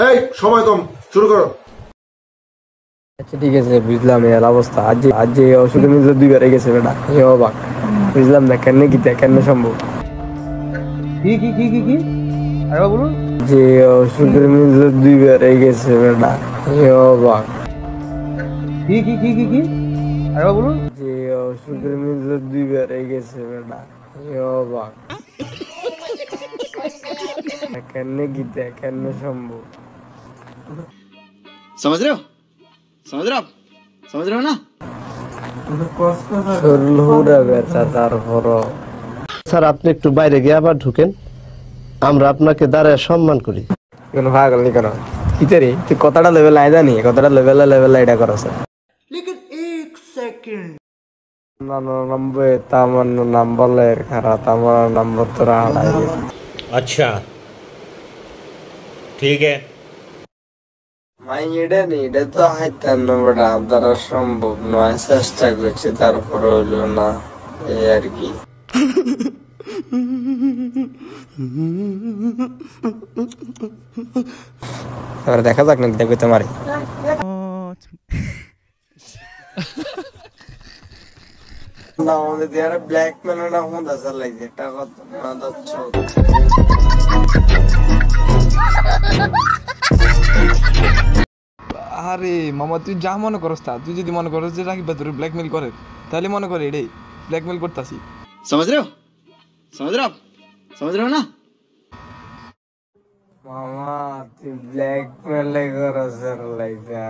এই সময় কম, শুরু করো। আচ্ছা ঠিক আছে, বুঝলাম এর অবস্থা। আজ যে অসুখের মধ্যে 2 বার গেছে বেটা, এ অবাক। বুঝলাম না কেন গীতা কেন সম্ভব। কি কি কি কি কি আরে বলুন। যে অসুখের মধ্যে 2 বার গেছে বেটা, এ অবাক। কি কি কি কি কি আরে বলুন। যে অসুখের মধ্যে 2 বার গেছে বেটা, এ অবাক। কেন গীতা কেন সম্ভব। समझ रहे हो आप समझ रहे हो ना। স্যার আপনি একটু বাইরে গিয়ে আবার ঢুকেন, আমরা আপনাকে দাঁড়ায় সম্মান করি। কেন ভাগল নি কেন কিতে রে, তুই কতটা লেভেল আয় জানি, কতটা লেভেল এটা করো স্যার। लेकिन 1 सेकंड নম্বর তামান নাম্বারের খারাপ, আমার নম্বর তো রাড়াই। अच्छा ठीक है মাই এটা নেই, এটা তো হাইতার নম্বরটা দ্বারা সম্ভব নয়, চেষ্টা করছে তারপর হইলো না, এই আর কি। এবার দেখা যাক না দেখবে তোমার না আমাদের দেয়ারে ব্ল্যাকমেল না হন্দা চালাইছে টাকা না দচ্ছ। আরে মামা তুই যা মনে করস তা, তুই যদি মনে করস যে রাকিব ভাই তোর ব্ল্যাকমেল করে তাহলে মনে করে এটাই ব্ল্যাকমেল করতাছি। समझ रहे हो ना। মামা তুই ব্ল্যাকমেল করস লাইছে।